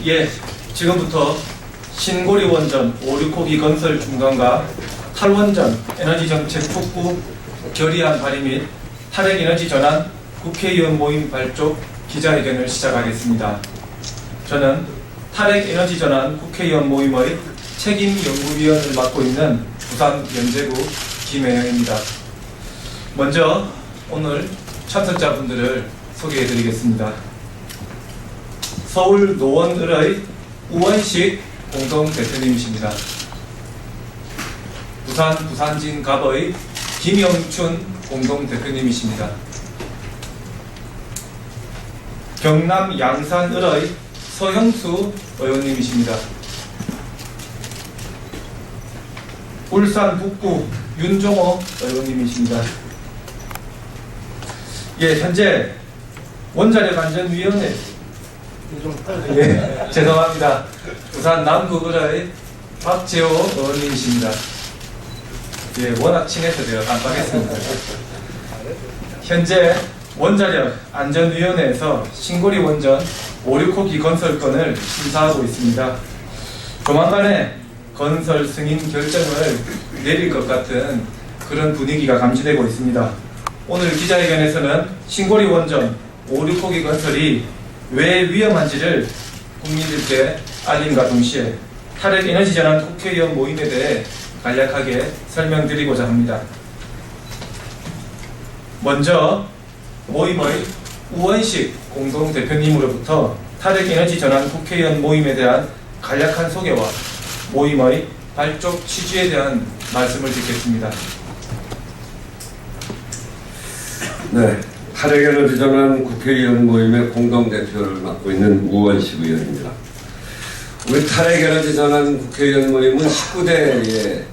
예, 지금부터 신고리 원전 5, 6호기 건설 중단과 탈원전 에너지정책 촉구 결의안 발의 및 탈핵에너지 전환 국회의원 모임 발족 기자회견을 시작하겠습니다. 저는 탈핵에너지 전환 국회의원 모임의 책임연구위원을 맡고 있는 부산 연제구 김혜영입니다. 먼저 오늘 참석자분들을 소개해드리겠습니다. 서울 노원을의 우원식 공동대표님이십니다. 부산 부산진갑의 김영춘 공동대표님이십니다. 경남 양산을의 서형수 의원님이십니다. 울산 북구 윤종호 의원님이십니다. 예, 현재 원자력안전위원회 예, 죄송합니다. 부산 남구을의 박재호 의원님이십니다. 예, 워낙 친해서 제가 깜빡했습니다. 현재 원자력안전위원회에서 신고리 원전 5, 6호기 건설건을 심사하고 있습니다. 조만간에 건설 승인 결정을 내릴 것 같은 그런 분위기가 감지되고 있습니다. 오늘 기자회견에서는 신고리 원전 5, 6호기 건설이 왜 위험한지를 국민들께 알림과 동시에 탈핵에너지 전환 국회의원 모임에 대해 간략하게 설명드리고자 합니다. 먼저 모임의 우원식 공동대표님으로부터 탈핵에너지 전환 국회의원 모임에 대한 간략한 소개와 모임의 발족 취지에 대한 말씀을 듣겠습니다. 네, 탈핵에너지 전환 국회의원 모임의 공동대표를 맡고 있는 우원식 의원입니다. 우리 탈핵에너지 전환 국회의원 모임은 19대에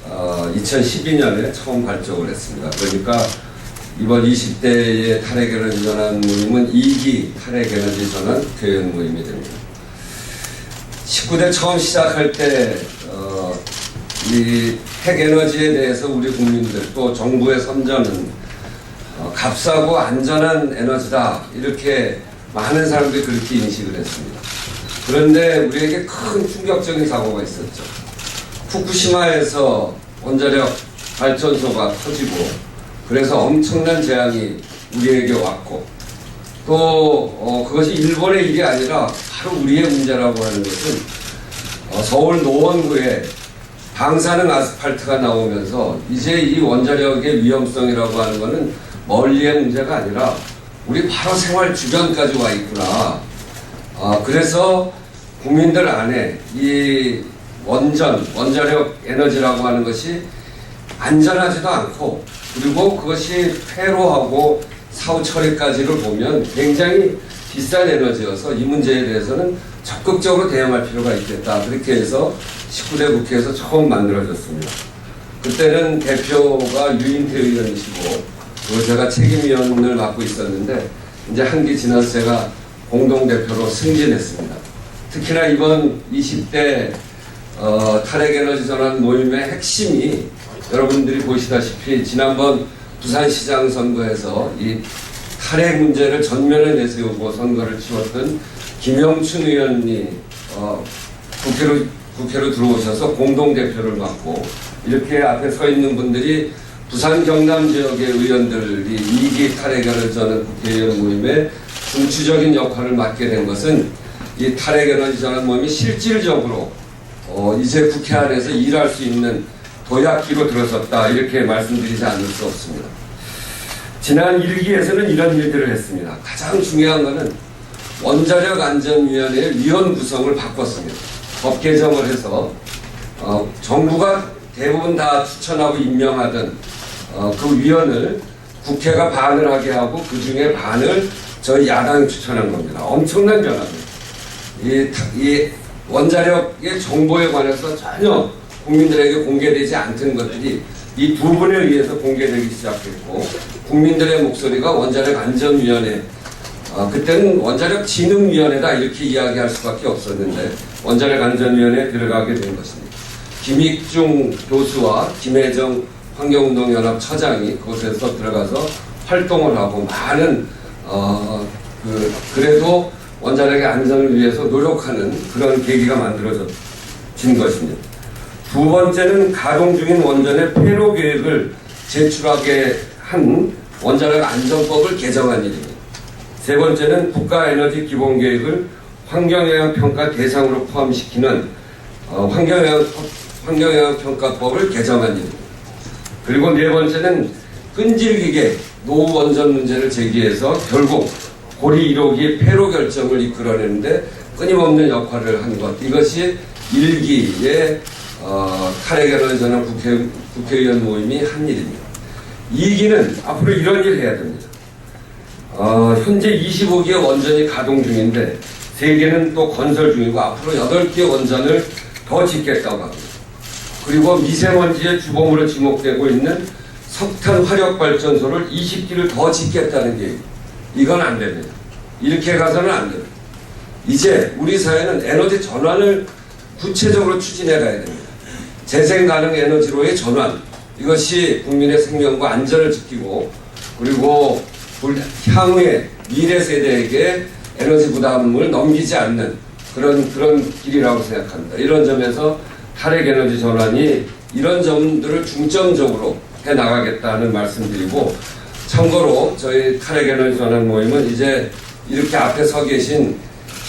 2012년에 처음 발족을 했습니다. 그러니까 이번 20대의 탈핵에너지 전환 모임은 2기 탈핵에너지 전환 국회의원 모임이 됩니다. 19대 처음 시작할 때 이 핵에너지에 대해서 우리 국민들 또 정부의 선전은 값싸고 안전한 에너지다 이렇게 많은 사람들이 그렇게 인식을 했습니다. 그런데 우리에게 큰 충격적인 사고가 있었죠. 후쿠시마에서 원자력 발전소가 터지고 그래서 엄청난 재앙이 우리에게 왔고 또 그것이 일본의 일이 아니라 바로 우리의 문제라고 하는 것은 서울 노원구에 방사능 아스팔트가 나오면서 이제 이 원자력의 위험성이라고 하는 것은 멀리의 문제가 아니라 우리 바로 생활 주변까지 와 있구나. 그래서 국민들 안에 이 원자력 에너지라고 하는 것이 안전하지도 않고 그리고 그것이 폐로하고 사후 처리까지를 보면 굉장히 비싼 에너지여서 이 문제에 대해서는 적극적으로 대응할 필요가 있겠다. 그렇게 해서 19대 국회에서 처음 만들어졌습니다. 그때는 대표가 유인태 의원이시고 그리고 제가 책임위원을 맡고 있었는데 이제 한 기 지나서 제가 공동대표로 승진했습니다. 특히나 이번 20대 탈핵에너지 전환 모임의 핵심이 여러분들이 보시다시피 지난번 부산시장 선거에서 이 탈핵 문제를 전면에 내세우고 선거를 치렀던 김영춘 의원이 국회로 들어오셔서 공동대표를 맡고 이렇게 앞에 서 있는 분들이 부산 경남 지역의 의원들이 2기 탈핵에너지 전환 국회의원 모임에 중추적인 역할을 맡게 된 것은 이 탈핵에너지 전환 모임이 실질적으로 이제 국회 안에서 일할 수 있는 도약기로 들어섰다 이렇게 말씀드리지 않을 수 없습니다. 지난 1기에서는 이런 일들을 했습니다. 가장 중요한 것은 원자력안전위원회의 위원 구성을 바꿨습니다. 법 개정을 해서 정부가 대부분 다 추천하고 임명하던 그 위원을 국회가 반을 하게 하고 그 중에 반을 저희 야당이 추천한 겁니다. 엄청난 변화입니다. 이 원자력의 정보에 관해서 전혀 국민들에게 공개되지 않던 것들이 이 두 분에 의해서 공개되기 시작했고 국민들의 목소리가 원자력안전위원회 그때는 원자력진흥위원회다 이렇게 이야기할 수밖에 없었는데 원자력안전위원회에 들어가게 된 것입니다. 김익중 교수와 김혜정 환경운동연합 처장이 그곳에서 들어가서 활동을 하고 많은 그래도 원자력의 안전을 위해서 노력하는 그런 계기가 만들어진 것입니다. 두 번째는 가동 중인 원전의 폐로 계획을 제출하게 한 원자력 안전법을 개정한 일입니다. 세 번째는 국가에너지 기본계획을 환경영향평가 대상으로 포함시키는 환경영향평가법을 개정한 일입니다. 그리고 네 번째는 끈질기게 노후 원전 문제를 제기해서 결국 고리 1호기 폐로 결정을 이끌어내는데 끊임없는 역할을 한 것. 이것이 1기의 탈핵에너지 전환 국회의원 모임이 한 일입니다. 2기는 앞으로 이런 일을 해야 됩니다. 현재 25기의 원전이 가동 중인데 3개는 또 건설 중이고 앞으로 8기의 원전을 더 짓겠다고 합니다. 그리고 미세먼지의 주범으로 지목되고 있는 석탄 화력발전소를 20기를 더 짓겠다는 게 이건 안 됩니다. 이렇게 가서는 안 됩니다. 이제 우리 사회는 에너지 전환을 구체적으로 추진해 가야 됩니다. 재생 가능 에너지로의 전환, 이것이 국민의 생명과 안전을 지키고 그리고 향후의 미래 세대에게 에너지 부담을 넘기지 않는 그런 길이라고 생각합니다. 이런 점에서 탈핵 에너지 전환이 이런 점들을 중점적으로 해 나가겠다는 말씀드리고, 참고로 저희 탈핵 에너지 전환 모임은 이제 이렇게 앞에 서 계신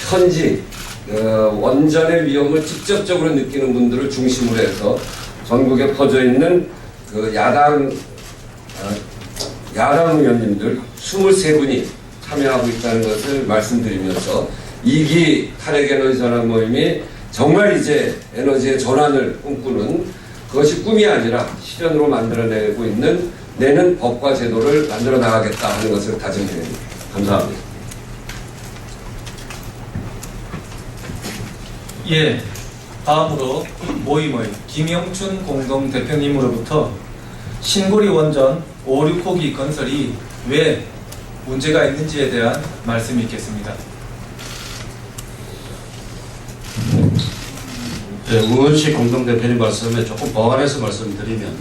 현지 원전의 위험을 직접적으로 느끼는 분들을 중심으로 해서 전국에 퍼져 있는 그 야당 의원님들 23분이 참여하고 있다는 것을 말씀드리면서 2기 탈핵 에너지 전환 모임이 정말 이제 에너지의 전환을 꿈꾸는, 그것이 꿈이 아니라 실현으로 만들어내고 있는 내는 법과 제도를 만들어 나가겠다 하는 것을 다짐드립니다. 감사합니다. 예, 다음으로 모임의 김영춘 공동대표님으로부터 신고리 원전 5, 6호기 건설이 왜 문제가 있는지에 대한 말씀이 있겠습니다. 네, 우원식 공동대표님 말씀에 조금 보완해서 말씀드리면,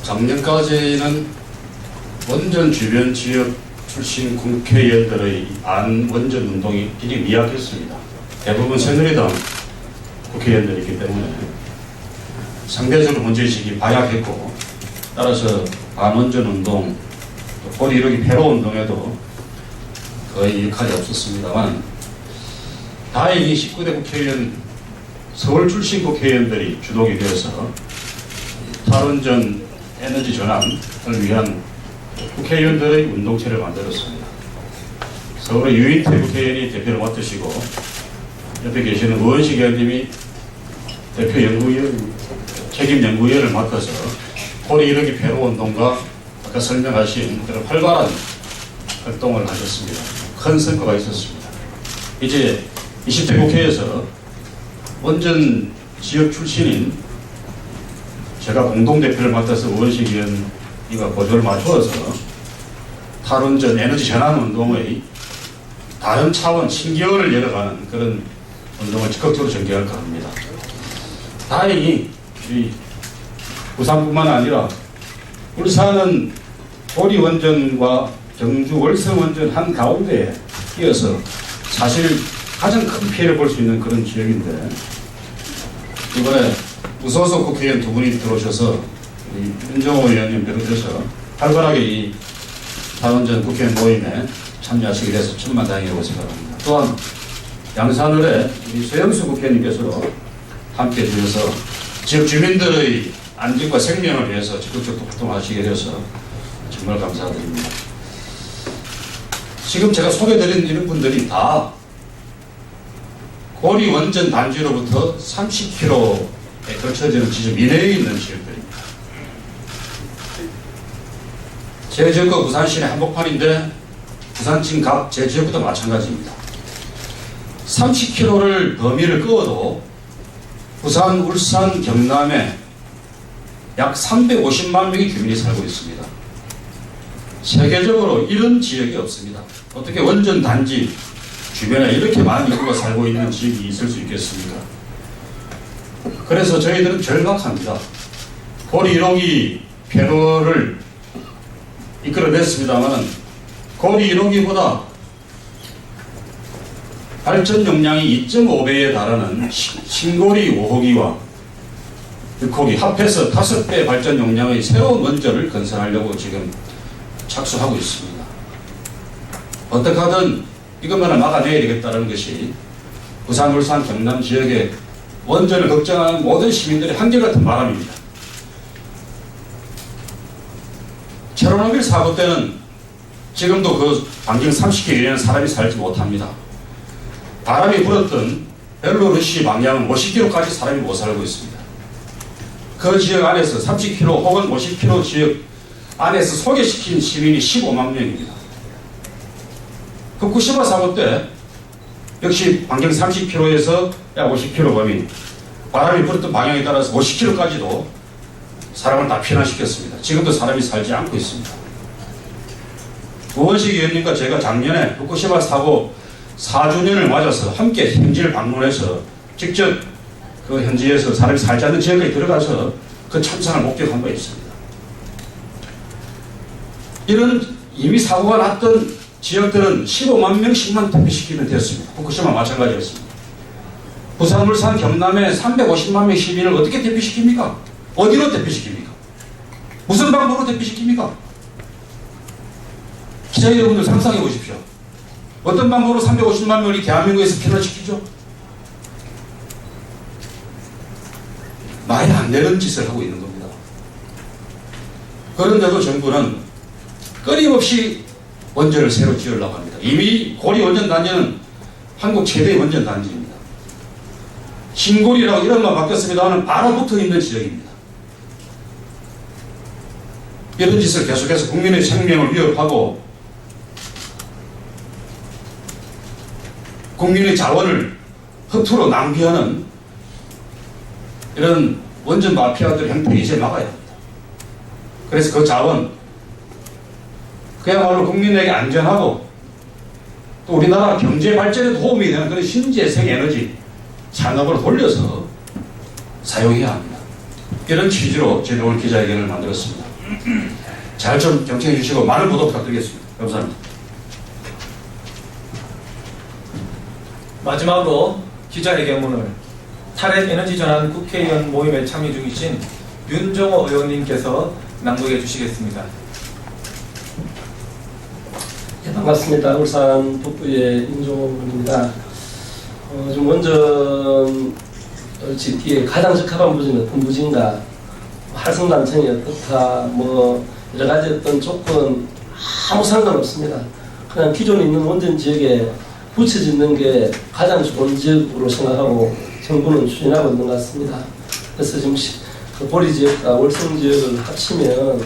작년까지는 원전 주변 지역 출신 국회의원들의 안 원전 운동이 굉장히 미약했습니다. 대부분 새누리당 국회의원들이기 때문에 상대적으로 문제의식이 바약했고, 따라서 반원전 운동, 고리 1호기 폐로 운동에도 거의 역할이 없었습니다만, 다행히 19대 국회의원, 서울 출신 국회의원들이 주독이 되어서 탈원전 에너지 전환을 위한 국회의원들의 운동체를 만들었습니다. 서울의 유인태 국회의원이 대표를 맡으시고, 옆에 계시는 우원식 의원님이 대표 연구위원, 책임 연구위원을 맡아서 고리 1호기 폐로 운동과 아까 설명하신 그런 활발한 활동을 하셨습니다. 큰 성과가 있었습니다. 이제 20대 국회에서 원전 지역 출신인 제가 공동대표를 맡아서 우원식 의원과 보조를 맞추어서 탈원전 에너지 전환 운동의 다른 차원 신기원을 열어가는 그런 운동을 적극적으로 전개할까 합니다. 다행히 부산뿐만 아니라 울산은 고리 원전과 경주 월성 원전 한 가운데에 끼어서 사실 가장 큰 피해를 볼 수 있는 그런 지역인데, 이번에 우소속 국회의원 두 분이 들어오셔서 윤정호 의원님 비롯해서 활발하게 이 탈원전 국회의원 모임에 참여하시게 돼서 천만다행이라고 생각합니다. 또한 양산을에 우리 소영수 국회의원님께서도 함께 주셔서 지역 주민들의 안전과 생명을 위해서 적극적으로 활동하시게 되어서 정말 감사드립니다. 지금 제가 소개드린 이런 분들이 다 고리 원전 단지로부터 30km에 걸쳐지는 지점 이내에 있는 지역들입니다. 제 지역과 부산 시내 한복판인데 부산층 각 제 지역부터 마찬가지입니다. 30km를 범위를 그어도 부산, 울산, 경남에 약 350만 명의 주민이 살고 있습니다. 세계적으로 이런 지역이 없습니다. 어떻게 원전 단지 주변에 이렇게 많은 인구가 살고 있는 지역이 있을 수 있겠습니까? 그래서 저희들은 절박합니다. 고리 1호기 폐로를 이끌어냈습니다만 고리 1호기보다 발전 용량이 2.5배에 달하는 신고리 5호기와 6호기 합해서 5배 발전 용량의 새로운 원전을 건설하려고 지금 착수하고 있습니다. 어떻게 하든 이것만은 막아내야 되겠다는 것이 부산, 울산, 경남 지역의 원전을 걱정하는 모든 시민들의 한결같은 바람입니다. 체르노빌 사고 때는 지금도 그 반경 30km 이내는 사람이 살지 못합니다. 바람이 불었던 벨로루시 방향은 50km까지 사람이 못 살고 있습니다. 그 지역 안에서 30km 혹은 50km 지역 안에서 소개시킨 시민이 15만 명입니다. 후쿠시마 사고 때 역시 반경 30km에서 약 50km 범위, 바람이 불었던 방향에 따라서 50km까지도 사람을 다 피난시켰습니다. 지금도 사람이 살지 않고 있습니다. 우원식 의원님과 제가 작년에 후쿠시마 사고 4주년을 맞아서 함께 현지를 방문해서 직접 그 현지에서 사람이 살지 않는 지역에 들어가서 그 참상을 목격한 바 있습니다. 이런 이미 사고가 났던 지역들은 15만 명씩만 대피시키면 되었습니다. 후쿠시마 마찬가지였습니다. 부산, 울산, 경남에 350만 명 시민을 어떻게 대피시킵니까? 어디로 대피시킵니까? 무슨 방법으로 대피시킵니까? 기자 여러분들 상상해 보십시오. 어떤 방법으로 350만 명이 대한민국에서 피난시키죠? 말이 안 되는 짓을 하고 있는 겁니다. 그런데도 정부는 끊임없이 원전을 새로 지으려고 합니다. 이미 고리 원전 단지는 한국 최대의 원전 단지입니다. 신고리라고 이름만 바뀌었습니다만 바로 붙어 있는 지역입니다. 이런 짓을 계속해서 국민의 생명을 위협하고 국민의 자원을 허투루 낭비하는 이런 원전 마피아들 형태를 이제 막아야 합니다. 그래서 그 자원, 그야말로 국민에게 안전하고 또 우리나라 경제 발전에 도움이 되는 그런 신재생 에너지 산업으로 돌려서 사용해야 합니다. 이런 취지로 저희가 오늘 기자회견을 만들었습니다. 잘 좀 경청해 주시고 많은 보도 부탁드리겠습니다. 감사합니다. 마지막으로 기자회견문을 탈핵 에너지 전환 국회의원 모임에 참여 중이신 윤종호 의원님께서 낭독해 주시겠습니다. 네, 반갑습니다. 울산 북부의 윤종호 의원입니다. 좀 원전 짓기에 가장 적합한 부지는 어떤 부지인가, 활성단층이 어떻다, 뭐 여러 가지 어떤 조건 아무 상관없습니다. 그냥 기존에 있는 원전 지역에 붙여 짓는 게 가장 좋은 지역으로 생각하고 정부는 추진하고 있는 것 같습니다. 그래서 지금 그 보리 지역과 월성 지역을 합치면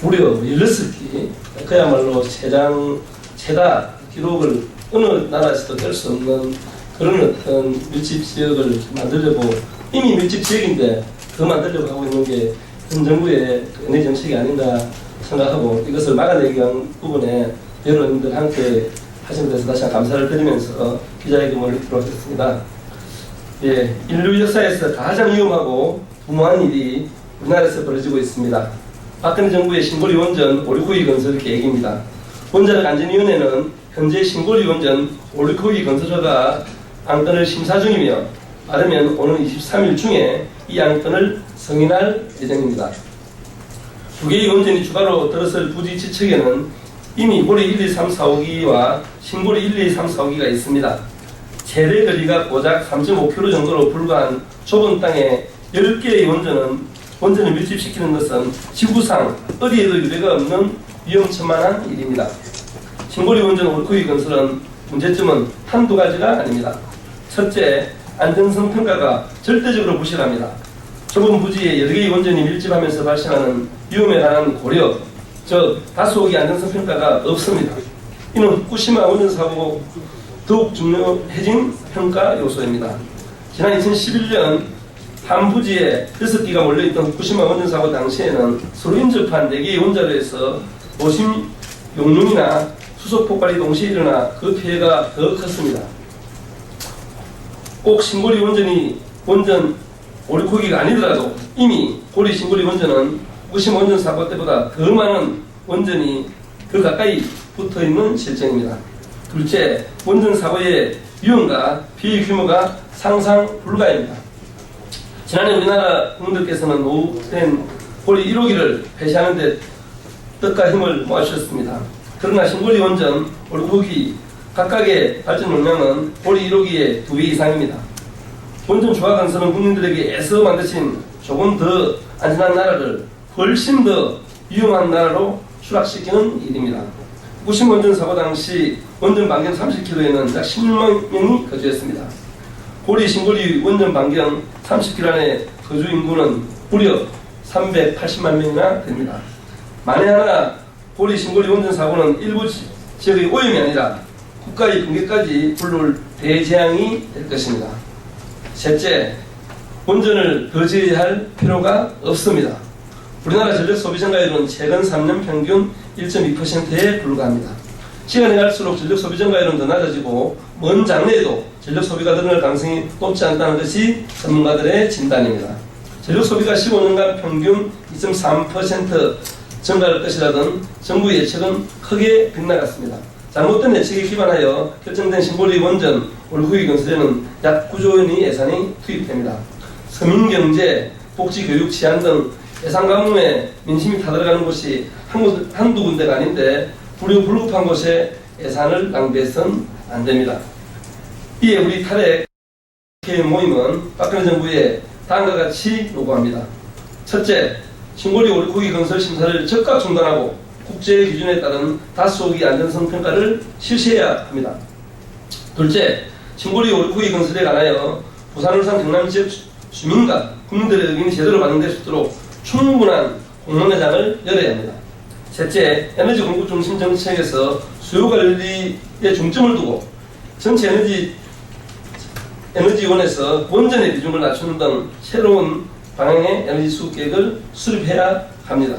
무려 16기, 그야말로 최다 기록을 어느 나라에서도 뗄 수 없는 그런 어떤 밀집 지역을 만들려고, 이미 밀집 지역인데 더 만들려고 하고 있는 게 현 정부의 에너지 정책이 아닌가 생각하고, 이것을 막아내기 위한 부분에 여러분들 함께 하신 것에 다시 한번 감사를 드리면서 기자회견을 하도록 하겠습니다. 예, 인류 역사에서 가장 위험하고 무모한 일이 우리나라에서 벌어지고 있습니다. 박근혜 정부의 신고리 원전 569기 건설 계획입니다. 원자력 안전위원회는 현재 신고리 원전 569기 건설허가 안건을 심사 중이며 빠르면 오는 23일 중에 이 안건을 승인할 예정입니다. 두 개의 원전이 추가로 들어설 부지 지척에는 이미 고리 1, 2, 3, 4, 5기와 신고리 1, 2, 3, 4, 5기가 있습니다. 최대 거리가 고작 3.5km 정도로 불과한 좁은 땅에 10개의 원전을 밀집시키는 것은 지구상 어디에도 유례가 없는 위험천만한 일입니다. 신고리 원전 569기 건설은 문제점은 한두 가지가 아닙니다. 첫째, 안전성 평가가 절대적으로 부실합니다. 좁은 부지에 여러 개의 원전이 밀집하면서 발생하는 위험에 관한 고려, 즉 다수옥의 안전성 평가가 없습니다. 이는 후쿠시마 원전 사고 더욱 중요해진 평가 요소입니다. 지난 2011년 한 부지에 6기가 몰려있던 후쿠시마 원전 사고 당시에는 서로 인접한 4개의 원자로에서 오심 용융이나 수소 폭발이 동시에 일어나 그 피해가 더 컸습니다. 꼭 신고리 원전 569기가 아니더라도 이미 고리 신고리 원전은 후쿠시마 원전 사고 때보다 더 많은 원전이 더 가까이 붙어있는 실정입니다. 둘째, 원전 사고의 비용과 비의 규모가 상상 불가입니다. 지난해 우리나라 국민들께서는 노후된 보리 1호기를 폐쇄하는 데 뜻과 힘을 모아주셨습니다. 그러나 신고리 원전, 올코기 각각의 발전 용량은 보리 1호기의 2배 이상입니다. 원전 조합 건설은 국민들에게 애써 만드신 조금 더 안전한 나라를 훨씬 더 위험한 나라로 추락시키는 일입니다. 후쿠시마 원전 사고 당시 원전 반경 30km에는 약 16만 명이 거주했습니다. 보리 신고리 원전 반경 30km 안에 거주 인구는 무려 380만 명이나 됩니다. 만에 하나 보리 신고리 원전 사고는 일부 지역의 오염이 아니라 국가의 붕괴까지 불러올 대재앙이 될 것입니다. 셋째, 원전을 더 제외할 필요가 없습니다. 우리나라 전력 소비 증가율은 최근 3년 평균 1.2%에 불과합니다. 시간이 갈수록 전력 소비 증가율은 더 낮아지고 먼 장래에도 전력 소비가 늘어날 가능성이 높지 않다는 것이 전문가들의 진단입니다. 전력 소비가 15년간 평균 2.3% 증가할 것이라던 정부의 예측은 크게 빗나갔습니다. 잘못된 예측에 기반하여 결정된 신고리 원전 올후기 건설에는 약 9조 원의 예산이 투입됩니다. 서민경제, 복지교육, 치안 등 예산 감문에 민심이 타들어가는 곳이 한두 군데가 아닌데 불급한 곳에 예산을 낭비해서는 안 됩니다. 이에 우리 탈핵 모임은 박근혜 정부에 다음과 같이 요구합니다. 첫째, 신고리 올코기 건설 심사를 즉각 중단하고 국제 기준에 따른 다수호기 안전성 평가를 실시해야 합니다. 둘째, 신고리 올코기 건설에 관하여 부산, 울산, 경남 지역 주민과 국민들의 의견이 제대로 반영될 수 있도록 충분한 공론회장을 열어야 합니다. 셋째, 에너지 공급 중심 정책에서 수요 관리에 중점을 두고 전체 에너지원에서 원전의 비중을 낮추는 등 새로운 방향의 에너지 수급 계획을 수립해야 합니다.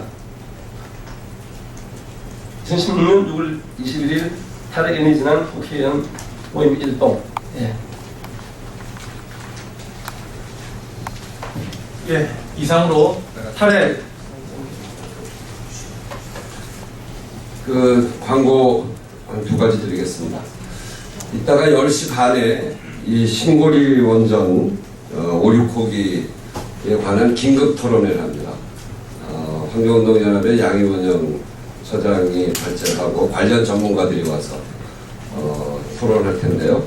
2016년 6월 21일 탈핵 에너지난 국회의원 모임 1동. 예, 이상으로 탈핵 그 광고 한 2가지 드리겠습니다. 이따가 10시 반에 이 신고리 원전 5, 6호기에 관한 긴급 토론회를 합니다. 환경운동연합의 양희원영 처장이 발제하고 관련 전문가들이 와서 토론할 텐데요.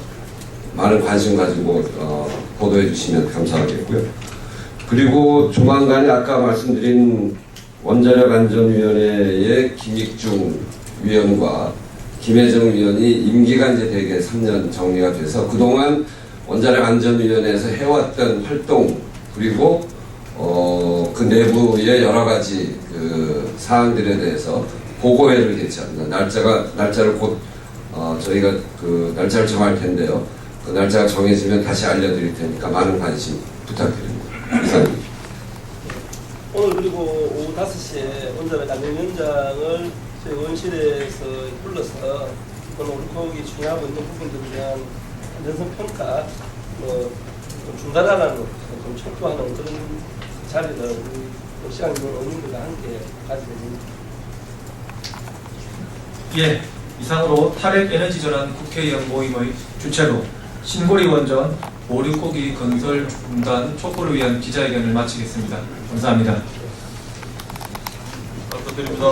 많은 관심 가지고 보도해 주시면 감사하겠고요. 그리고 조만간에 아까 말씀드린 원자력 안전위원회의 김익중 위원과 김혜정 위원이 임기가 이제 대개 3년 정리가 돼서 그동안 원자력 안전위원회에서 해왔던 활동 그리고 그 내부의 여러 가지 그 사항들에 대해서 보고회를 개최합니다. 날짜를 곧 저희가 그 날짜를 정할 텐데요. 그 날짜가 정해지면 다시 알려드릴 테니까 많은 관심 부탁드립니다. 이상입니다. 오늘 그리고 오후 5시에 원자력 안전위원장을 저희 의원실에서 불러서 올코기 추진하고 있는 부분들에 대한 안전성 평가 좀 중단하라는 좀 촉구하는 그런 자리를 시간 있는 의원님들과 함께 가지게 됩니다. 예, 이상으로 탈핵 에너지 전환 국회의원 모임의 주최로 신고리 원전 5, 6호기 건설 중단 촉구를 위한 기자회견을 마치겠습니다. 감사합니다. 부탁드립니다.